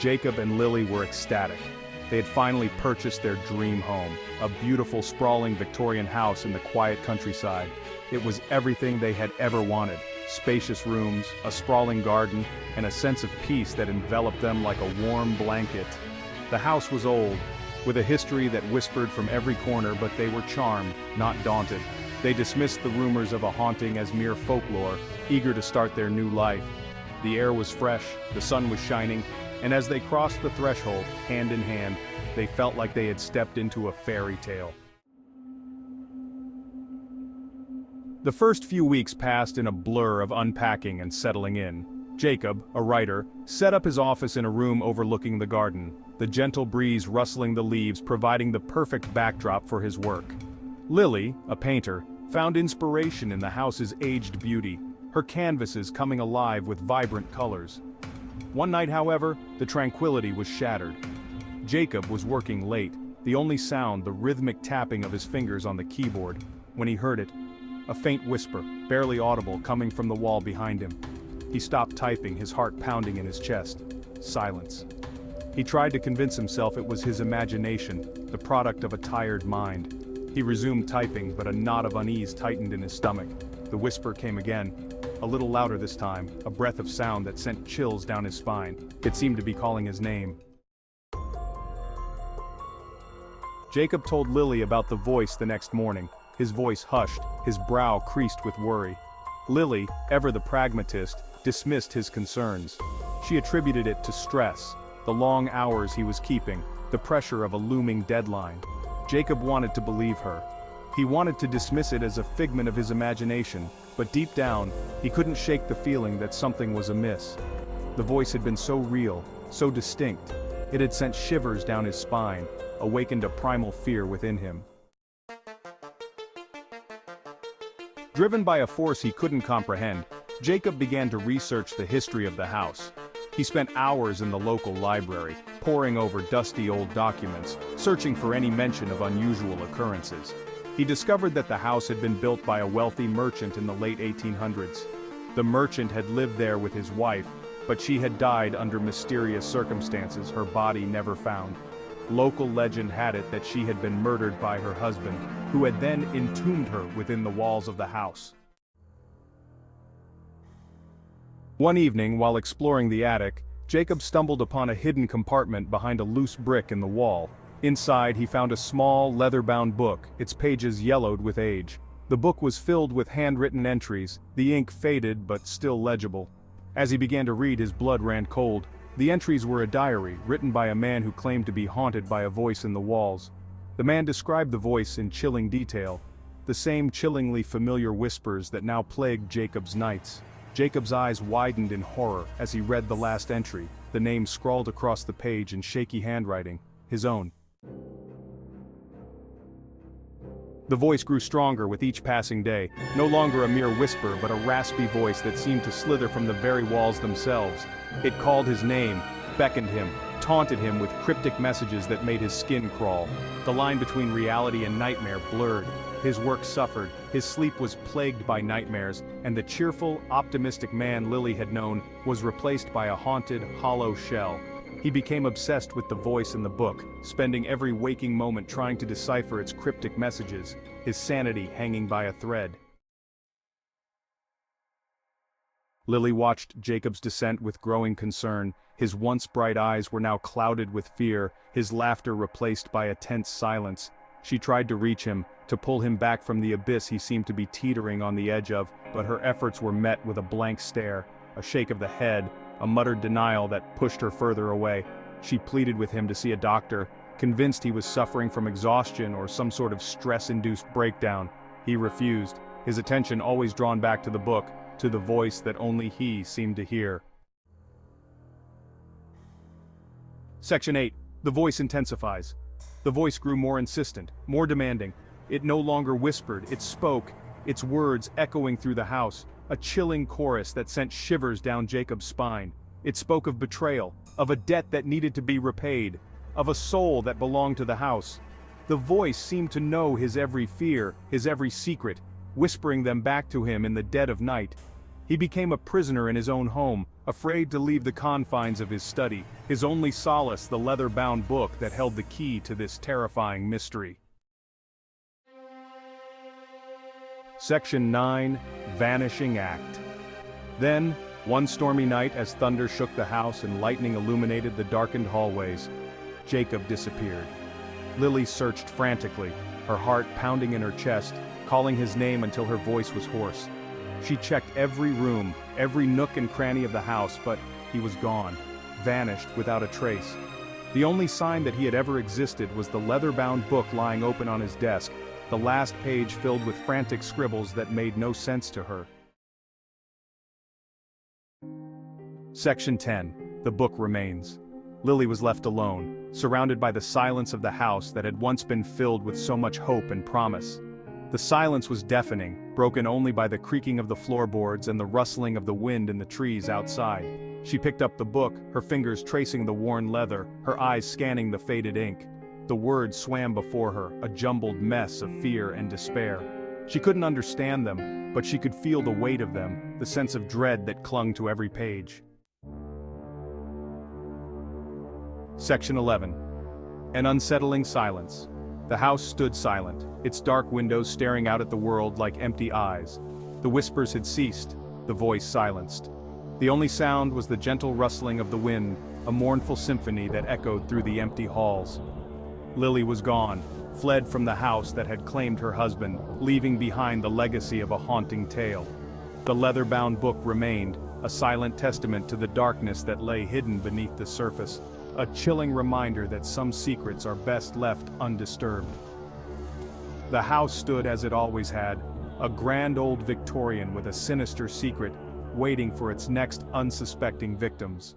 Jacob and Lily were ecstatic. They had finally purchased their dream home, a beautiful sprawling Victorian house in the quiet countryside. It was everything they had ever wanted: spacious rooms, a sprawling garden, and a sense of peace that enveloped them like a warm blanket. The house was old, with a history that whispered from every corner, but they were charmed, not daunted. They dismissed the rumors of a haunting as mere folklore, eager to start their new life. The air was fresh, the sun was shining, and as they crossed the threshold, hand in hand, they felt like they had stepped into a fairy tale. The first few weeks passed in a blur of unpacking and settling in. Jacob, a writer, set up his office in a room overlooking the garden, the gentle breeze rustling the leaves providing the perfect backdrop for his work. Lily, a painter, found inspiration in the house's aged beauty, her canvases coming alive with vibrant colors. One night, however, the tranquility was shattered. Jacob was working late, the only sound the rhythmic tapping of his fingers on the keyboard. When he heard it, a faint whisper, barely audible, coming from the wall behind him. He stopped typing, his heart pounding in his chest. Silence. He tried to convince himself it was his imagination, the product of a tired mind. He resumed typing, but a knot of unease tightened in his stomach. The whisper came again, a little louder this time, a breath of sound that sent chills down his spine. It seemed to be calling his name. Jacob told Lily about the voice the next morning. His voice hushed, his brow creased with worry. Lily, ever the pragmatist, dismissed his concerns. She attributed it to stress, the long hours he was keeping, the pressure of a looming deadline. Jacob wanted to believe her. He wanted to dismiss it as a figment of his imagination, but deep down, he couldn't shake the feeling that something was amiss. The voice had been so real, so distinct. It had sent shivers down his spine, awakened a primal fear within him. Driven by a force he couldn't comprehend, Jacob began to research the history of the house. He spent hours in the local library, poring over dusty old documents, searching for any mention of unusual occurrences. He discovered that the house had been built by a wealthy merchant in the late 1800s. The merchant had lived there with his wife, but she had died under mysterious circumstances, her body never found. Local legend had it that she had been murdered by her husband, who had then entombed her within the walls of the house. One evening, while exploring the attic, Jacob stumbled upon a hidden compartment behind a loose brick in the wall. Inside, he found a small, leather-bound book, its pages yellowed with age. The book was filled with handwritten entries, the ink faded but still legible. As he began to read, his blood ran cold. The entries were a diary, written by a man who claimed to be haunted by a voice in the walls. The man described the voice in chilling detail, the same chillingly familiar whispers that now plagued Jacob's nights. Jacob's eyes widened in horror as he read the last entry, the name scrawled across the page in shaky handwriting, his own. The voice grew stronger with each passing day, no longer a mere whisper but a raspy voice that seemed to slither from the very walls themselves. It called his name, beckoned him, taunted him with cryptic messages that made his skin crawl. The line between reality and nightmare blurred. His work suffered, his sleep was plagued by nightmares, and the cheerful, optimistic man Lily had known was replaced by a haunted, hollow shell. He became obsessed with the voice in the book, spending every waking moment trying to decipher its cryptic messages, his sanity hanging by a thread. Lily watched Jacob's descent with growing concern. His once bright eyes were now clouded with fear, his laughter replaced by a tense silence. She tried to reach him, to pull him back from the abyss he seemed to be teetering on the edge of, but her efforts were met with a blank stare, a shake of the head, a muttered denial that pushed her further away. She pleaded with him to see a doctor, convinced he was suffering from exhaustion or some sort of stress-induced breakdown. He refused, his attention always drawn back to the book, to the voice that only he seemed to hear. Section 8. The voice intensifies. The voice grew more insistent, more demanding. It no longer whispered, it spoke, its words echoing through the house, a chilling chorus that sent shivers down Jacob's spine. It spoke of betrayal, of a debt that needed to be repaid, of a soul that belonged to the house. The voice seemed to know his every fear, his every secret, whispering them back to him in the dead of night. He became a prisoner in his own home, afraid to leave the confines of his study, his only solace the leather-bound book that held the key to this terrifying mystery. Section 9. Vanishing Act. Then, one stormy night as thunder shook the house and lightning illuminated the darkened hallways, Jacob disappeared. Lily searched frantically, her heart pounding in her chest, calling his name until her voice was hoarse. She checked every room, every nook and cranny of the house, but he was gone, vanished without a trace. The only sign that he had ever existed was the leather-bound book lying open on his desk, the last page filled with frantic scribbles that made no sense to her. Section 10. The book remains. Lily was left alone, surrounded by the silence of the house that had once been filled with so much hope and promise. The silence was deafening, broken only by the creaking of the floorboards and the rustling of the wind in the trees outside. She picked up the book, her fingers tracing the worn leather, her eyes scanning the faded ink. The words swam before her, a jumbled mess of fear and despair. She couldn't understand them, but she could feel the weight of them, the sense of dread that clung to every page. Section 11. An unsettling silence. The house stood silent, its dark windows staring out at the world like empty eyes. The whispers had ceased, the voice silenced. The only sound was the gentle rustling of the wind, a mournful symphony that echoed through the empty halls. Lily was gone, fled from the house that had claimed her husband, leaving behind the legacy of a haunting tale. The leather-bound book remained, a silent testament to the darkness that lay hidden beneath the surface, a chilling reminder that some secrets are best left undisturbed. The house stood as it always had, a grand old Victorian with a sinister secret, waiting for its next unsuspecting victims.